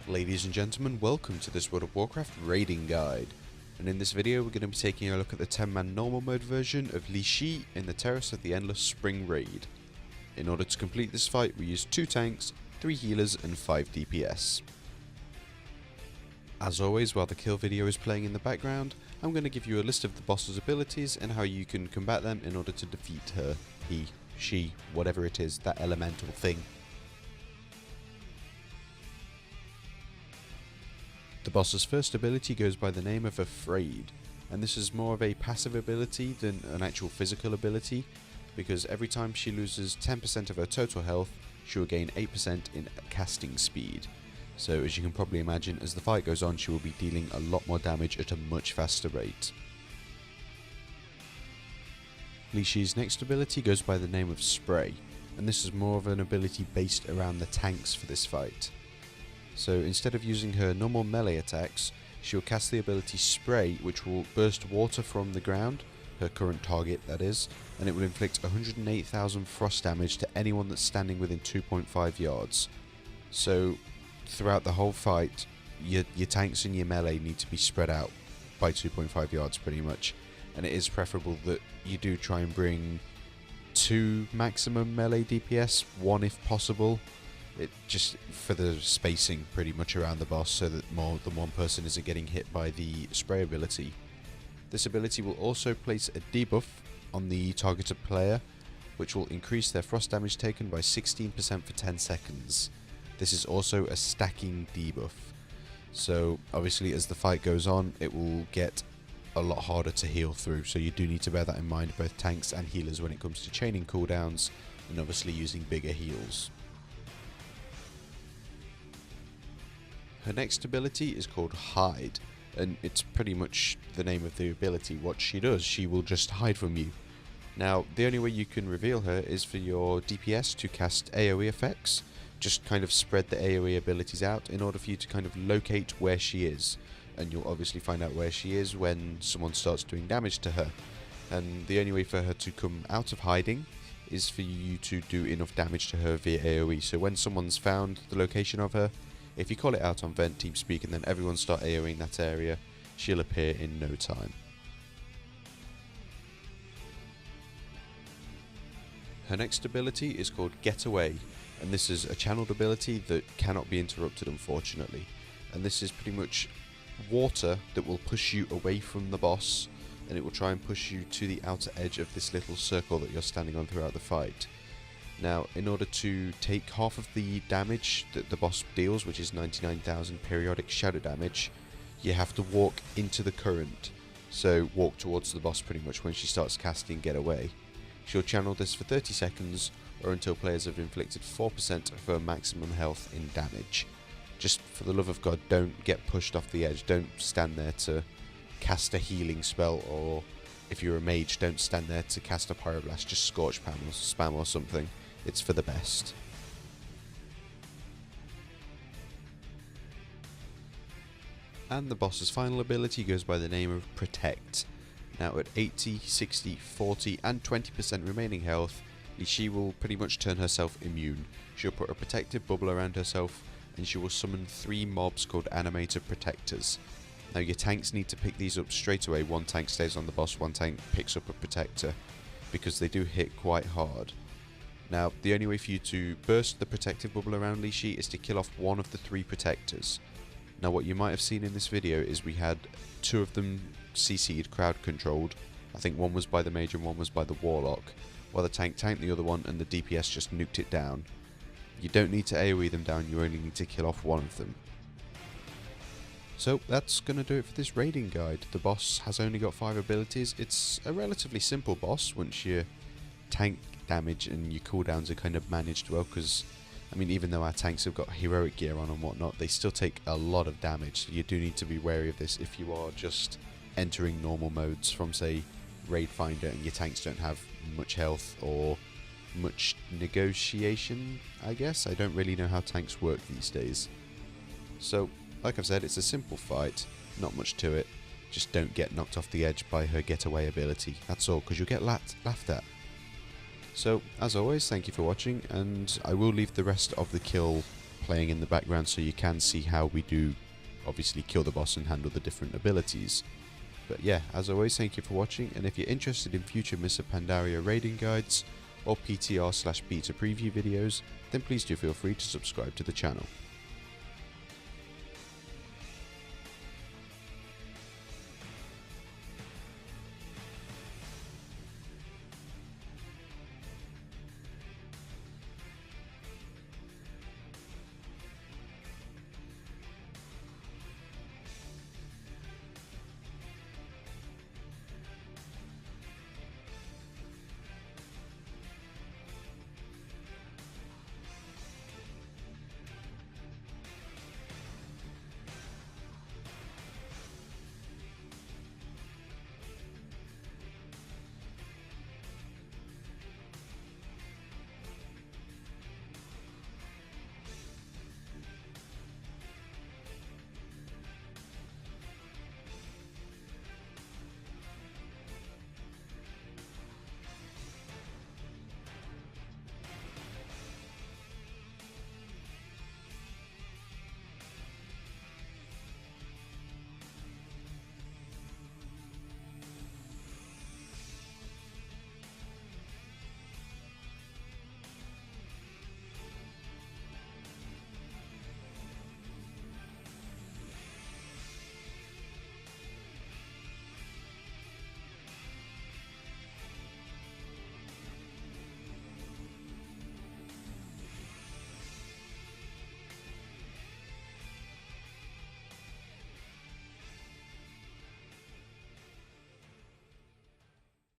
Ladies and gentlemen, welcome to this World of Warcraft raiding guide. And in this video we're going to be taking a look at the 10-man normal mode version of Li Shi in the Terrace of the Endless Spring raid. In order to complete this fight we use 2 tanks, 3 healers and 5 DPS. As always, while the kill video is playing in the background, I'm going to give you a list of the boss's abilities and how you can combat them in order to defeat her, he, she, whatever it is, that elemental thing. The boss's first ability goes by the name of Afraid, and this is more of a passive ability than an actual physical ability, because every time she loses 10% of her total health, she will gain 8% in casting speed. So as you can probably imagine, as the fight goes on she will be dealing a lot more damage at a much faster rate. Li Shi's next ability goes by the name of Spray, and this is more of an ability based around the tanks for this fight. So instead of using her normal melee attacks, she'll cast the ability Spray, which will burst water from the ground, her current target that is, and it will inflict 108,000 frost damage to anyone that's standing within 2.5 yards. So throughout the whole fight, your tanks and your melee need to be spread out by 2.5 yards pretty much, and it is preferable that you do try and bring 2 maximum melee DPS, 1 if possible. It just for the spacing pretty much around the boss, so that more than one person isn't getting hit by the spray ability. This ability will also place a debuff on the targeted player, which will increase their frost damage taken by 16% for 10 seconds. This is also a stacking debuff, so obviously as the fight goes on it will get a lot harder to heal through, so you do need to bear that in mind, both tanks and healers, when it comes to chaining cooldowns and obviously using bigger heals. Her next ability is called Hide, and it's pretty much the name of the ability. What she does, she will just hide from you. Now, the only way you can reveal her is for your DPS to cast AoE effects, just kind of spread the AoE abilities out in order for you to kind of locate where she is. And you'll obviously find out where she is when someone starts doing damage to her. And the only way for her to come out of hiding is for you to do enough damage to her via AoE. So when someone's found the location of her, if you call it out on Vent TeamSpeak and then everyone start AoEing that area, she'll appear in no time. Her next ability is called Get Away, and this is a channeled ability that cannot be interrupted, unfortunately. And this is pretty much water that will push you away from the boss, and it will try and push you to the outer edge of this little circle that you're standing on throughout the fight. Now, in order to take half of the damage that the boss deals, which is 99,000 periodic shadow damage, you have to walk into the current. So walk towards the boss pretty much when she starts casting Get Away. She'll channel this for 30 seconds or until players have inflicted 4% of her maximum health in damage. Just for the love of God, don't get pushed off the edge. Don't stand there to cast a healing spell, or if you're a mage, don't stand there to cast a pyroblast. Just scorch spam or something. It's for the best. And the boss's final ability goes by the name of Protect. Now at 80, 60, 40 and 20% remaining health, Li Shi will pretty much turn herself immune. She'll put a protective bubble around herself and she will summon 3 mobs called Animated Protectors. Now your tanks need to pick these up straight away. 1 tank stays on the boss, 1 tank picks up a protector, because they do hit quite hard. Now, the only way for you to burst the protective bubble around Li Shi is to kill off 1 of the 3 protectors. Now, what you might have seen in this video is we had 2 of them CC'd, crowd controlled. I think 1 was by the mage and 1 was by the warlock, while the tank tanked the other one and the DPS just nuked it down. You don't need to AoE them down, you only need to kill off 1 of them. So that's going to do it for this raiding guide. The boss has only got 5 abilities. It's a relatively simple boss once your tank damage and your cooldowns are kind of managed well, because I mean, even though our tanks have got heroic gear on and whatnot, they still take a lot of damage, so you do need to be wary of this if you are just entering normal modes from, say, Raid Finder and your tanks don't have much health or much negotiation, I guess. I don't really know how tanks work these days. So, like I've said, it's a simple fight, not much to it. Just don't get knocked off the edge by her Get Away ability, that's all, because you'll get laughed at. So, as always, thank you for watching, and I will leave the rest of the kill playing in the background so you can see how we do obviously kill the boss and handle the different abilities. But yeah, as always, thank you for watching, and if you're interested in future Mists of Pandaria raiding guides or PTR/beta preview videos, then please do feel free to subscribe to the channel.